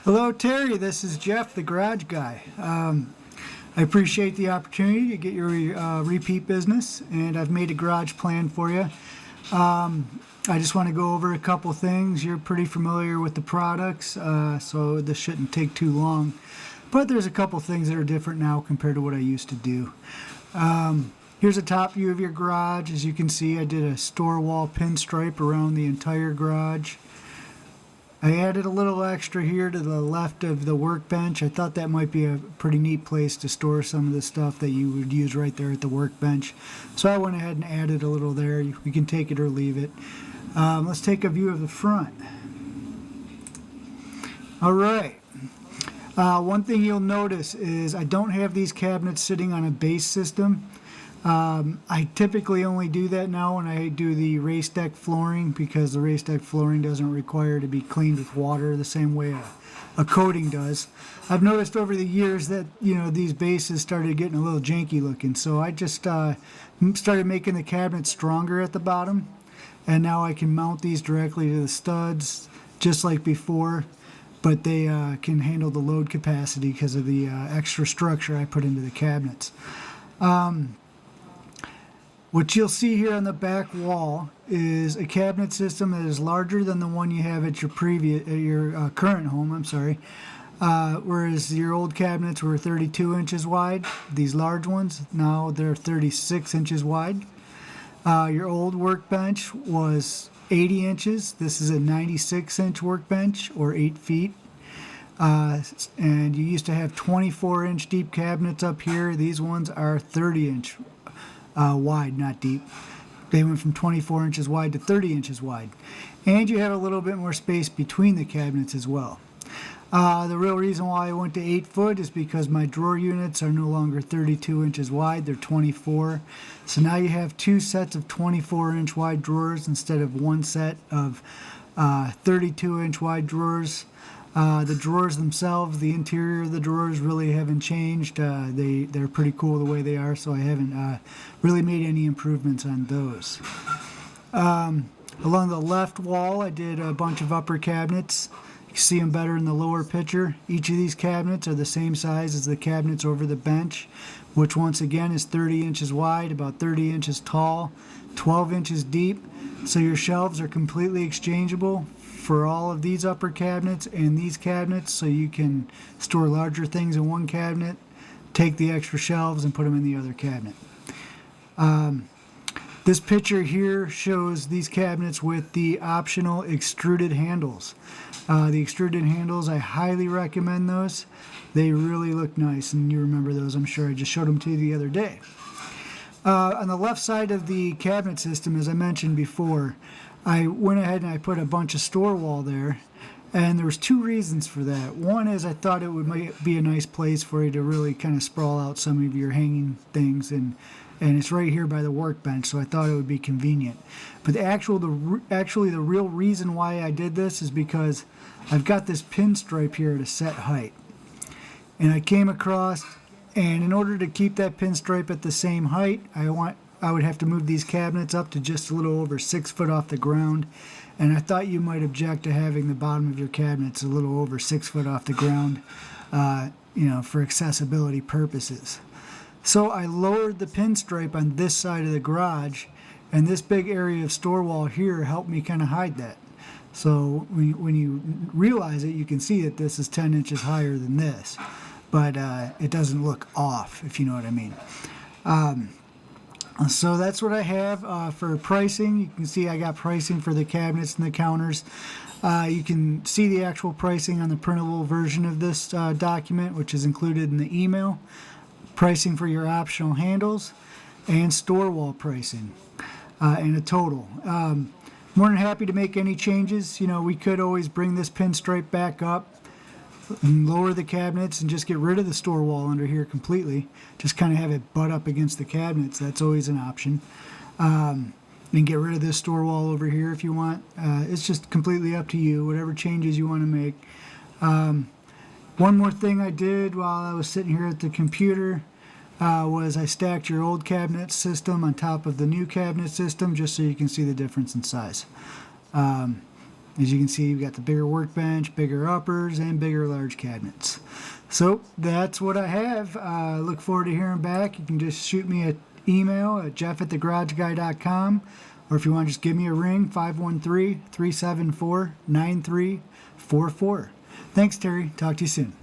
Hello, Terry. This is Jeff, the garage guy. I appreciate the opportunity to get your repeat business, and I've made a garage plan for you. I just want to go over a couple things. You're pretty familiar with the products, so this shouldn't take too long. But there's a couple things that are different now compared to what I used to do. Here's a top view of your garage. As you can see, I did a store wall pinstripe around the entire garage. I added a little extra here to the left of the workbench. I thought that might be a pretty neat place to store some of the stuff that you would use right there at the workbench. So I went ahead and added a little there. You can take it or leave it. Let's take a view of the front. All right. One thing you'll notice is I don't have these cabinets sitting on a base system. I typically only do that now when I do the raised deck flooring, because the raised deck flooring doesn't require to be cleaned with water the same way a coating does. I've noticed over the years that these bases started getting a little janky looking, so I just started making the cabinets stronger at the bottom, and now I can mount these directly to the studs just like before, but they can handle the load capacity because of the extra structure I put into the cabinets. What you'll see here on the back wall is a cabinet system that is larger than the one you have at your current home. I'm sorry. Whereas your old cabinets were 32 inches wide, these large ones, now they're 36 inches wide. Your old workbench was 80 inches. This is a 96-inch workbench, or 8 feet. And you used to have 24-inch deep cabinets up here. These ones are 30-inch wide, not deep. They went from 24 inches wide to 30 inches wide. And you have a little bit more space between the cabinets as well. The real reason why I went to 8 foot is because my drawer units are no longer 32 inches wide, they're 24. So now you have two sets of 24-inch wide drawers instead of one set of 32-inch wide drawers. The drawers themselves, the interior of the drawers really haven't changed. They're pretty cool the way they are, so I haven't really made any improvements on those. Along the left wall, I did a bunch of upper cabinets. You can see them better in the lower picture. Each of these cabinets are the same size as the cabinets over the bench, which once again is 30 inches wide, about 30 inches tall, 12 inches deep. So your shelves are completely exchangeable for all of these upper cabinets and these cabinets, so you can store larger things in one cabinet, take the extra shelves and put them in the other cabinet. This picture here shows these cabinets with the optional extruded handles. The extruded handles, I highly recommend those. They really look nice, and you remember those, I'm sure. I just showed them to you the other day. On the left side of the cabinet system, as I mentioned before, I went ahead and I put a bunch of store wall there, and there was two reasons for that. One is I thought it might be a nice place for you to really kind of sprawl out some of your hanging things, and it's right here by the workbench, so I thought it would be convenient. But actually the real reason why I did this is because I've got this pinstripe here at a set height, and I came across, and in order to keep that pinstripe at the same height, I would have to move these cabinets up to just a little over 6 foot off the ground, and I thought you might object to having the bottom of your cabinets a little over 6 foot off the ground, for accessibility purposes. So I lowered the pinstripe on this side of the garage, and this big area of store wall here helped me kind of hide that. So when you realize it, you can see that this is 10 inches higher than this, but it doesn't look off, if you know what I mean. So that's what I have for pricing. You can see I got pricing for the cabinets and the counters. You can see the actual pricing on the printable version of this document, which is included in the email. Pricing for your optional handles, and store wall pricing, and a total. More than happy to make any changes. We could always bring this pinstripe back up and lower the cabinets and just get rid of the store wall under here completely. Just kind of have it butt up against the cabinets. That's always an option. And get rid of this store wall over here if you want. It's just completely up to you, whatever changes you want to make. One more thing I did while I was sitting here at the computer was I stacked your old cabinet system on top of the new cabinet system, just so you can see the difference in size. As you can see, you've got the bigger workbench, bigger uppers, and bigger large cabinets. So that's what I have. Look forward to hearing back. You can just shoot me an email at jeff@thegarageguy.com, or if you want to just give me a ring, 513-374-9344. Thanks, Terry. Talk to you soon.